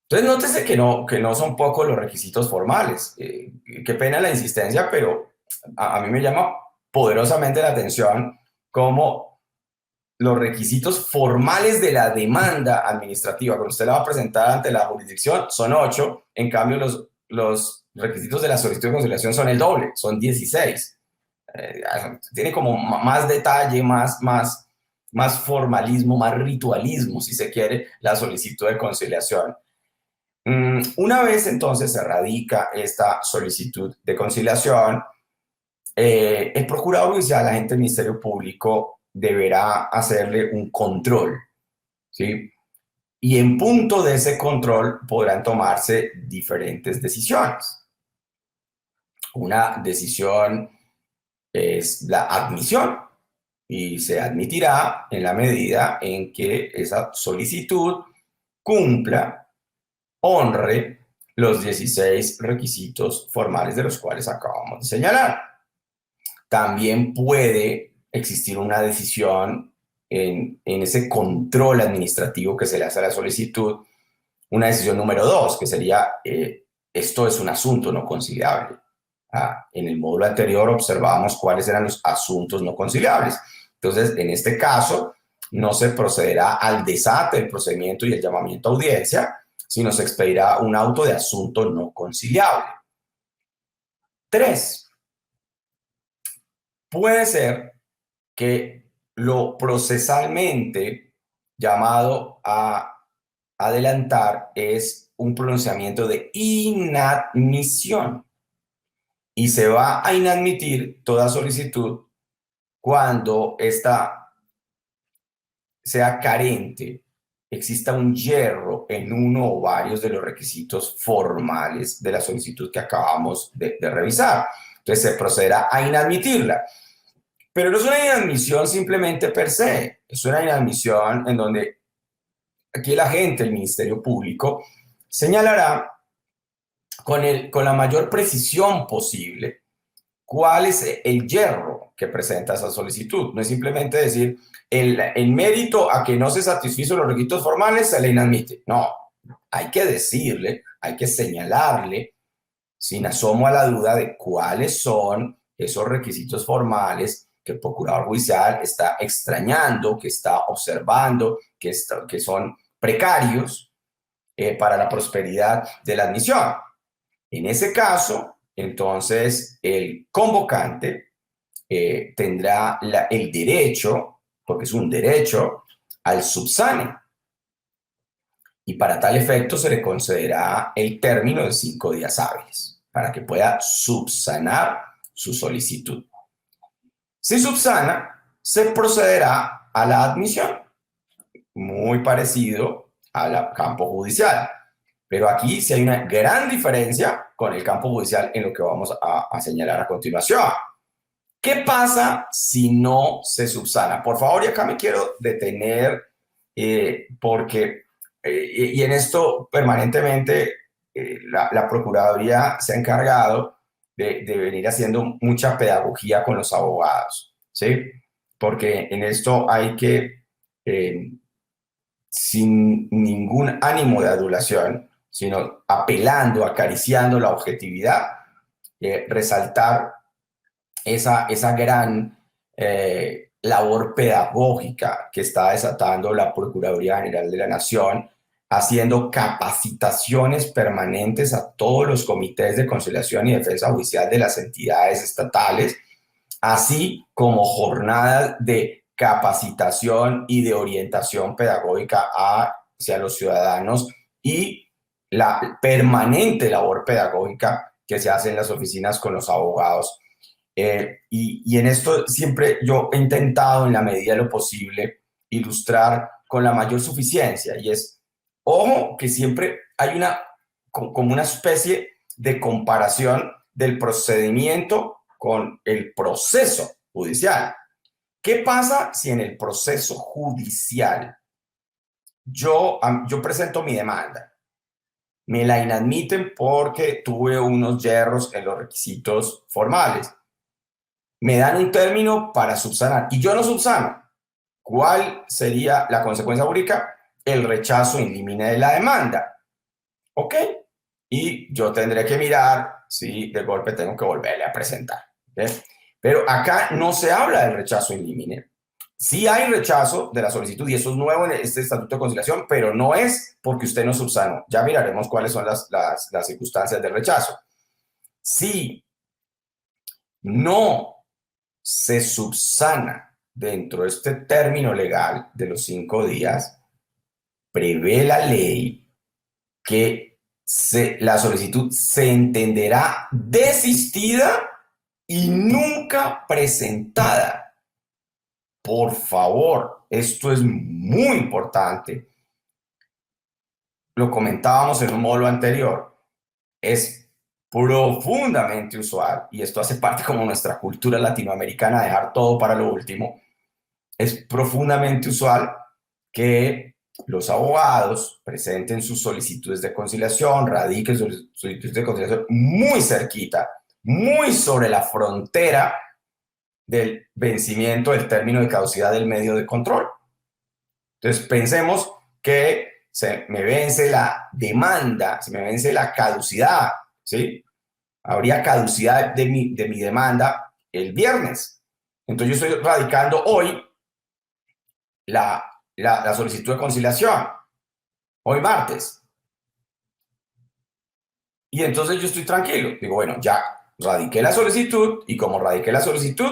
Entonces nótese que no son pocos los requisitos formales. Qué pena la insistencia, pero a mí me llama poderosamente la atención cómo los requisitos formales de la demanda administrativa, cuando usted la va a presentar ante la jurisdicción, son 8, en cambio los requisitos de la solicitud de conciliación son el doble, son 16. Tiene como más detalle, más formalismo, más ritualismo, si se quiere, la solicitud de conciliación. Una vez entonces se radica esta solicitud de conciliación, el procurador judicial, agente del Ministerio Público, deberá hacerle un control, ¿sí? Y en punto de ese control podrán tomarse diferentes decisiones. Una decisión es la admisión y se admitirá en la medida en que esa solicitud cumpla, honre los 16 requisitos formales de los cuales acabamos de señalar. También puede existir una decisión en ese control administrativo que se le hace a la solicitud, una decisión número 2, que sería, esto es un asunto no conciliable. En el módulo anterior observábamos cuáles eran los asuntos no conciliables. Entonces, en este caso, no se procederá al desate del procedimiento y el llamamiento a audiencia, sino se expedirá un auto de asunto no conciliable. 3. Puede ser que lo procesalmente llamado a adelantar es un pronunciamiento de inadmisión y se va a inadmitir toda solicitud cuando ésta sea carente, exista un yerro en uno o varios de los requisitos formales de la solicitud que acabamos de revisar. Entonces se procederá a inadmitirla. Pero no es una inadmisión simplemente per se, es una inadmisión en donde aquí el agente del Ministerio Público señalará con la mayor precisión posible cuál es el yerro que presenta esa solicitud. No es simplemente decir, el mérito a que no se satisfizo los requisitos formales se le inadmite. No, hay que decirle, hay que señalarle, sin asomo a la duda de cuáles son esos requisitos formales que el procurador judicial está extrañando, que está observando, que son precarios para la prosperidad de la admisión. En ese caso, entonces, el convocante tendrá el derecho, porque es un derecho, al subsane. Y para tal efecto se le concederá el término de 5 días hábiles para que pueda subsanar su solicitud. Si subsana, se procederá a la admisión, muy parecido al campo judicial. Pero aquí sí hay una gran diferencia con el campo judicial en lo que vamos a señalar a continuación. ¿Qué pasa si no se subsana? Por favor, y acá me quiero detener porque, y en esto permanentemente la Procuraduría se ha encargado de venir haciendo mucha pedagogía con los abogados, ¿sí? Porque en esto hay que, sin ningún ánimo de adulación, sino apelando, acariciando la objetividad, resaltar esa gran labor pedagógica que está desatando la Procuraduría General de la Nación, haciendo capacitaciones permanentes a todos los comités de conciliación y defensa judicial de las entidades estatales, así como jornadas de capacitación y de orientación pedagógica hacia los ciudadanos y la permanente labor pedagógica que se hace en las oficinas con los abogados. Y en esto siempre yo he intentado, en la medida de lo posible, ilustrar con la mayor suficiencia. Y es, ojo, que siempre hay como una especie de comparación del procedimiento con el proceso judicial. ¿Qué pasa si en el proceso judicial yo presento mi demanda? Me la inadmiten porque tuve unos yerros en los requisitos formales. Me dan un término para subsanar y yo no subsano. ¿Cuál sería la consecuencia jurídica? El rechazo in limine de la demanda. ¿Ok? Y yo tendré que mirar si de golpe tengo que volverle a presentar. ¿Okay? Pero acá no se habla del rechazo in limine. Sí hay rechazo de la solicitud y eso es nuevo en este Estatuto de Conciliación, pero no es porque usted no subsanó. Ya miraremos cuáles son las circunstancias del rechazo. Si no se subsana dentro de este término legal de los 5 días, prevé la ley que la solicitud se entenderá desistida y nunca presentada. Por favor, esto es muy importante. Lo comentábamos en un módulo anterior. Es profundamente usual, y esto hace parte como nuestra cultura latinoamericana, dejar todo para lo último. Es profundamente usual que los abogados presenten sus solicitudes de conciliación, radiquen sus solicitudes de conciliación muy cerquita, muy sobre la frontera del vencimiento del término de caducidad del medio de control. Entonces, pensemos que se me vence la demanda, se me vence la caducidad, ¿sí? Habría caducidad de mi demanda el viernes. Entonces, yo estoy radicando hoy la solicitud de conciliación, hoy martes. Y entonces yo estoy tranquilo. Digo, bueno, ya radiqué la solicitud y como radiqué la solicitud,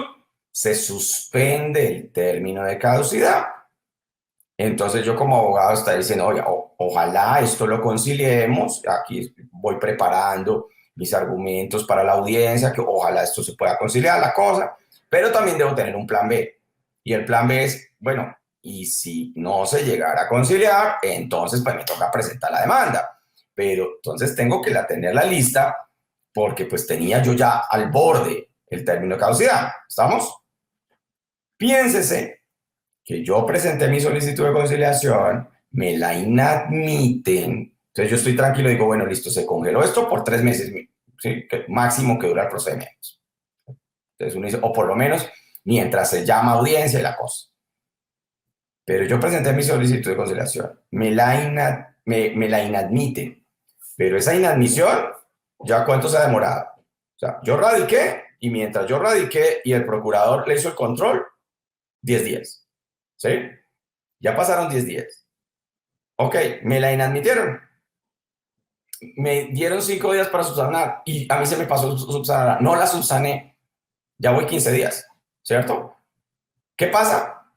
se suspende el término de caducidad. Entonces yo como abogado estaría diciendo, oye, ojalá esto lo conciliemos. Aquí voy preparando mis argumentos para la audiencia, que ojalá esto se pueda conciliar la cosa, pero también debo tener un plan B. Y el plan B es, bueno, y si no se llegara a conciliar, entonces pues me toca presentar la demanda. Pero entonces tengo que tener la lista porque pues tenía yo ya al borde el término de caducidad. ¿Estamos? Piénsese que yo presenté mi solicitud de conciliación, me la inadmiten, entonces yo estoy tranquilo y digo, bueno, listo, se congeló esto por 3 meses, ¿sí? Que máximo que dura el procedimiento. Entonces uno dice, o por lo menos mientras se llama audiencia y la cosa. Pero yo presenté mi solicitud de conciliación, me la inadmiten, pero esa inadmisión, ¿ya cuánto se ha demorado? O sea, yo radiqué y mientras yo radiqué y el procurador le hizo el control, 10 días. ¿Sí? Ya pasaron 10 días. Ok, me la inadmitieron. Me dieron 5 días para subsanar y a mí se me pasó subsanar. No la subsané. Ya voy 15 días, ¿cierto? ¿Qué pasa?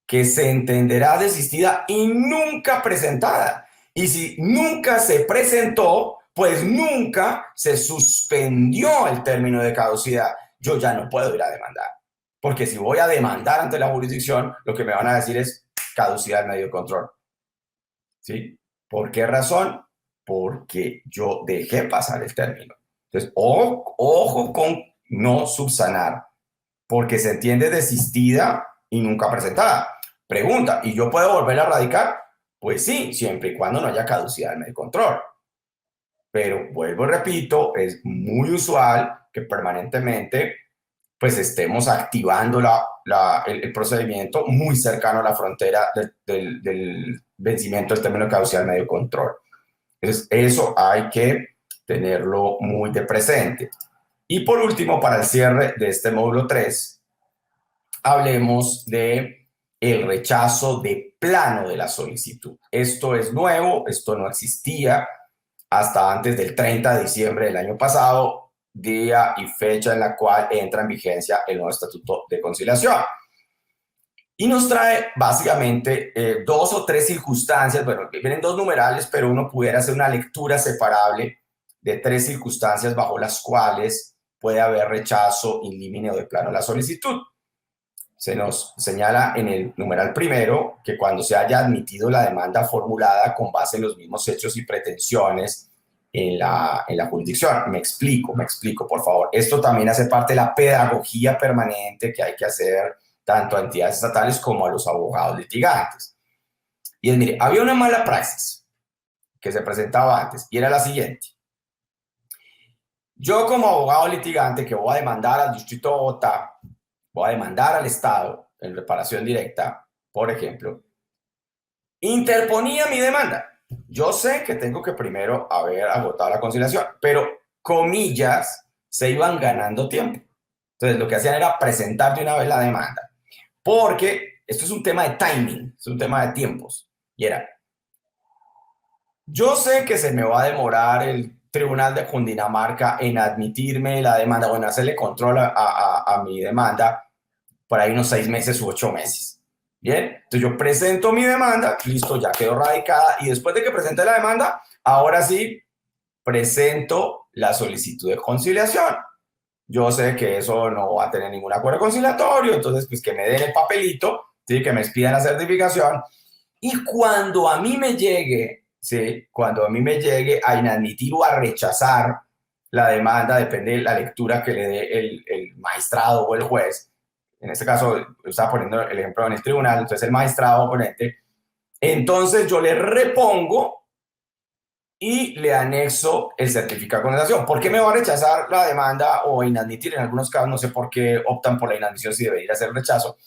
Que se entenderá desistida y nunca presentada. Y si nunca se presentó, pues nunca se suspendió el término de caducidad. Yo ya no puedo ir a demandar. Porque si voy a demandar ante la jurisdicción, lo que me van a decir es caducidad del medio de control. ¿Sí? ¿Por qué razón? Porque yo dejé pasar el término. Entonces, ojo con no subsanar, porque se entiende desistida y nunca presentada. Pregunta, ¿y yo puedo volver a radicar? Pues sí, siempre y cuando no haya caducidad del medio de control. pero vuelvo y repito, es muy usual que permanentemente pues estemos activando el procedimiento muy cercano a la frontera del vencimiento del término caducidad medio control. Entonces, eso hay que tenerlo muy de presente. Y por último, para el cierre de este módulo 3, hablemos de el rechazo de plano de la solicitud. Esto es nuevo, esto no existía hasta antes del 30 de diciembre del año pasado, día y fecha en la cual entra en vigencia el nuevo Estatuto de Conciliación. Y nos trae básicamente dos o tres circunstancias, bueno, vienen dos numerales, pero uno pudiera hacer una lectura separable de tres circunstancias bajo las cuales puede haber rechazo in limine o de plano a la solicitud. Se nos señala en el numeral primero que cuando se haya admitido la demanda formulada con base en los mismos hechos y pretensiones en la jurisdicción. Me explico, por favor. Esto también hace parte de la pedagogía permanente que hay que hacer tanto a entidades estatales como a los abogados litigantes. Y es, mire, había una mala praxis que se presentaba antes y era la siguiente. Yo como abogado litigante que voy a demandar al distrito de Bogotá, voy a demandar al Estado en reparación directa, por ejemplo, interponía mi demanda. Yo sé que tengo que primero haber agotado la conciliación, pero, comillas, se iban ganando tiempo. Entonces, lo que hacían era presentar de una vez la demanda, porque esto es un tema de timing, es un tema de tiempos. Y era, yo sé que se me va a demorar el Tribunal de Cundinamarca en admitirme la demanda o en hacerle control a mi demanda por ahí unos 6 meses u 8 meses. Bien, entonces yo presento mi demanda, listo, ya quedó radicada, y después de que presente la demanda, ahora sí presento la solicitud de conciliación. Yo sé que eso no va a tener ningún acuerdo conciliatorio, entonces pues que me den el papelito, ¿sí? Que me expidan la certificación, y cuando a mí me llegue, ¿sí? Cuando a mí me llegue a inadmitir o a rechazar la demanda, depende de la lectura que le dé el magistrado o el juez. En este caso, estaba poniendo el ejemplo en el tribunal, entonces el magistrado oponente, entonces yo le repongo y le anexo el certificado de conciliación. ¿Por qué me va a rechazar la demanda o inadmitir? En algunos casos no sé por qué optan por la inadmisión si debería ser rechazo.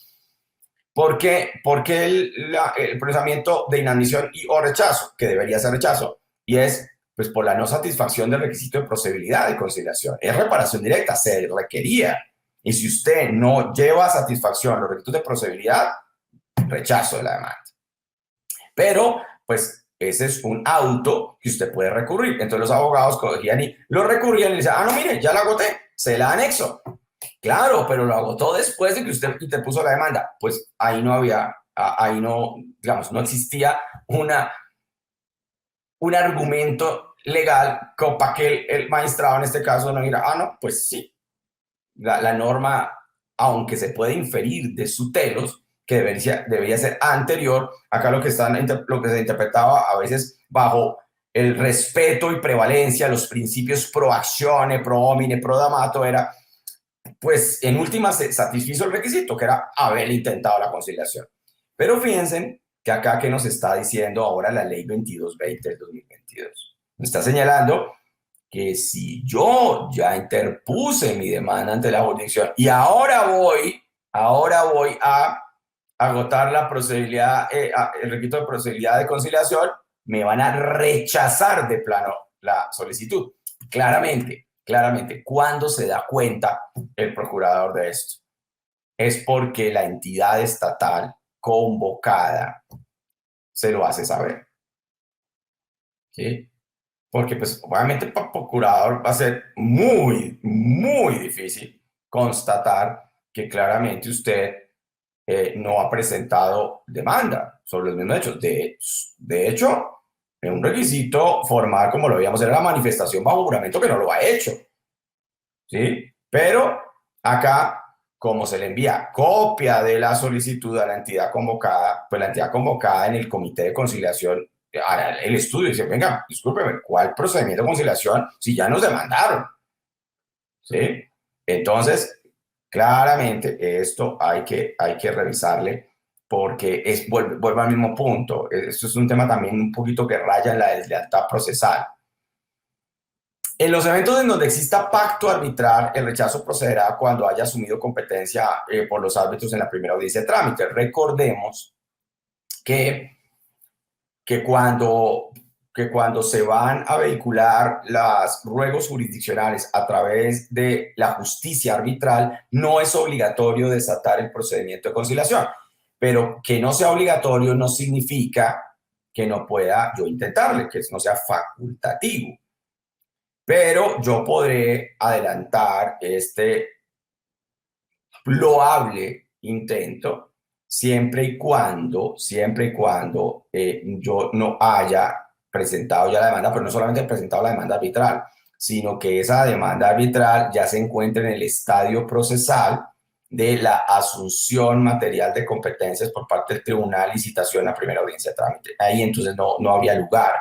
Porque el procesamiento de inadmisión y o rechazo, que debería ser rechazo, y es pues por la no satisfacción del requisito de procedibilidad de conciliación. Es reparación directa, se requería. Y si usted no lleva a satisfacción los requisitos de procedibilidad, rechazo de la demanda. Pero, pues, ese es un auto que usted puede recurrir. Entonces los abogados cogían y lo recurrían y le decían, no, mire, ya la agoté, se la anexo. Claro, pero lo agotó después de que usted interpuso la demanda. Pues ahí no había, ahí no, digamos, no existía un argumento legal para que el magistrado en este caso no diga, no, pues sí, la norma, aunque se puede inferir de su telos, que debería ser anterior, acá lo que se interpretaba a veces bajo el respeto y prevalencia, los principios pro actione, pro homine, pro damato, era, pues en última se satisfizo el requisito, que era haber intentado la conciliación. Pero fíjense que acá que nos está diciendo ahora la ley 2220 del 2022, nos está señalando que si yo ya interpuse mi demanda ante la jurisdicción y ahora voy a agotar la procedibilidad, el requisito de procedibilidad de conciliación, me van a rechazar de plano la solicitud. Claramente, ¿cuándo se da cuenta el procurador de esto? Es porque la entidad estatal convocada se lo hace saber. ¿Sí? Porque pues obviamente para el procurador va a ser muy, muy difícil constatar que claramente usted no ha presentado demanda sobre los mismos hechos. De hecho, es un requisito formal, como lo veíamos, era la manifestación bajo juramento, que no lo ha hecho. ¿Sí? Pero acá, como se le envía copia de la solicitud a la entidad convocada, pues la entidad convocada en el comité de conciliación hará el estudio y dice, venga, discúlpeme, ¿cuál procedimiento de conciliación si ya nos demandaron? ¿Sí? Entonces, claramente esto hay que revisarle porque vuelve al mismo punto. Esto es un tema también un poquito que raya en la deslealtad procesal. En los eventos en donde exista pacto arbitral, el rechazo procederá cuando haya asumido competencia por los árbitros en la primera audiencia de trámite. Recordemos que cuando se van a vehicular los ruegos jurisdiccionales a través de la justicia arbitral, no es obligatorio desatar el procedimiento de conciliación. Pero que no sea obligatorio no significa que no pueda yo intentarle, que no sea facultativo. Pero yo podré adelantar este loable intento siempre y cuando yo no haya presentado ya la demanda, pero no solamente he presentado la demanda arbitral, sino que esa demanda arbitral ya se encuentra en el estadio procesal de la asunción material de competencias por parte del tribunal y citación a primera audiencia de trámite. Ahí entonces no habría lugar.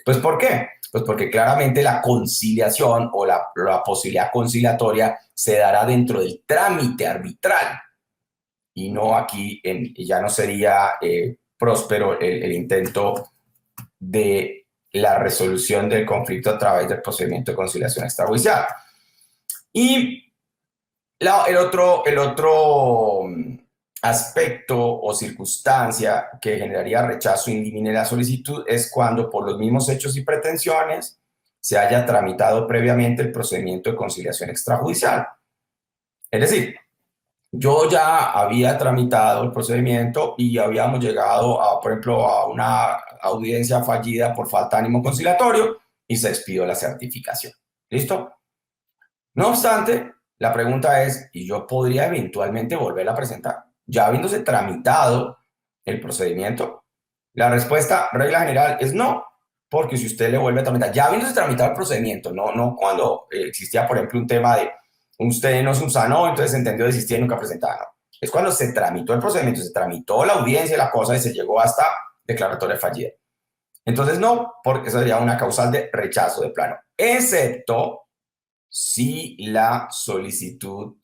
Pues ¿por qué? Pues porque claramente la conciliación o la posibilidad conciliatoria se dará dentro del trámite arbitral y no aquí, ya no sería próspero el intento de la resolución del conflicto a través del procedimiento de conciliación extrajudicial. Y el otro aspecto o circunstancia que generaría rechazo in limine de la solicitud es cuando por los mismos hechos y pretensiones se haya tramitado previamente el procedimiento de conciliación extrajudicial. Es decir, yo ya había tramitado el procedimiento y habíamos llegado, por ejemplo, a una audiencia fallida por falta de ánimo conciliatorio y se expidió la certificación. ¿Listo? No obstante, la pregunta es, ¿y yo podría eventualmente volverla a presentar? Ya habiéndose tramitado el procedimiento. La respuesta, regla general, es no, porque si usted le vuelve a tramitar, ya habiéndose tramitado el procedimiento, no cuando existía, por ejemplo, un tema de usted no subsanó, entonces se entendió, desistía y nunca presentaba. No. Es cuando se tramitó el procedimiento, se tramitó la audiencia, la cosa, y se llegó hasta declaratoria fallida. Entonces no, porque eso sería una causal de rechazo de plano, excepto si la solicitud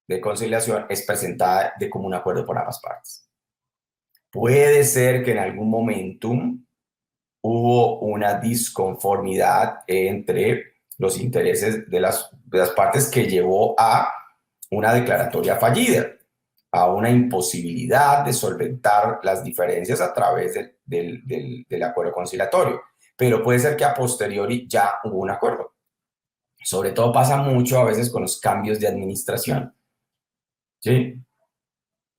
de conciliación es presentada de común acuerdo por ambas partes. Puede ser que en algún momentum hubo una disconformidad entre los intereses de las partes que llevó a una declaratoria fallida, a una imposibilidad de solventar las diferencias a través del acuerdo conciliatorio. Pero puede ser que a posteriori ya hubo un acuerdo. Sobre todo pasa mucho a veces con los cambios de administración. ¿Sí?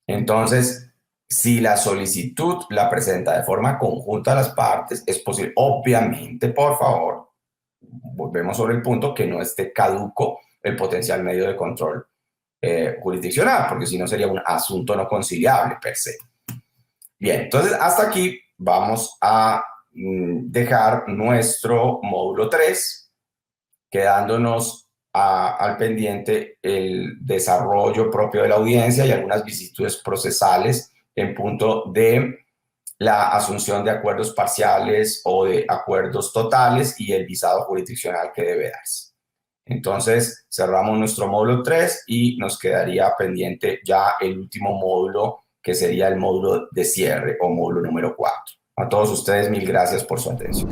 Entonces, si la solicitud la presenta de forma conjunta a las partes, es posible, obviamente, por favor, volvemos sobre el punto, que no esté caduco el potencial medio de control jurisdiccional, porque si no sería un asunto no conciliable per se. Bien, entonces hasta aquí vamos a dejar nuestro módulo 3, quedándonos al pendiente el desarrollo propio de la audiencia y algunas vicisitudes procesales en punto de la asunción de acuerdos parciales o de acuerdos totales y el visado jurisdiccional que debe darse. Entonces, cerramos nuestro módulo 3 y nos quedaría pendiente ya el último módulo, que sería el módulo de cierre o módulo número 4. A todos ustedes, mil gracias por su atención.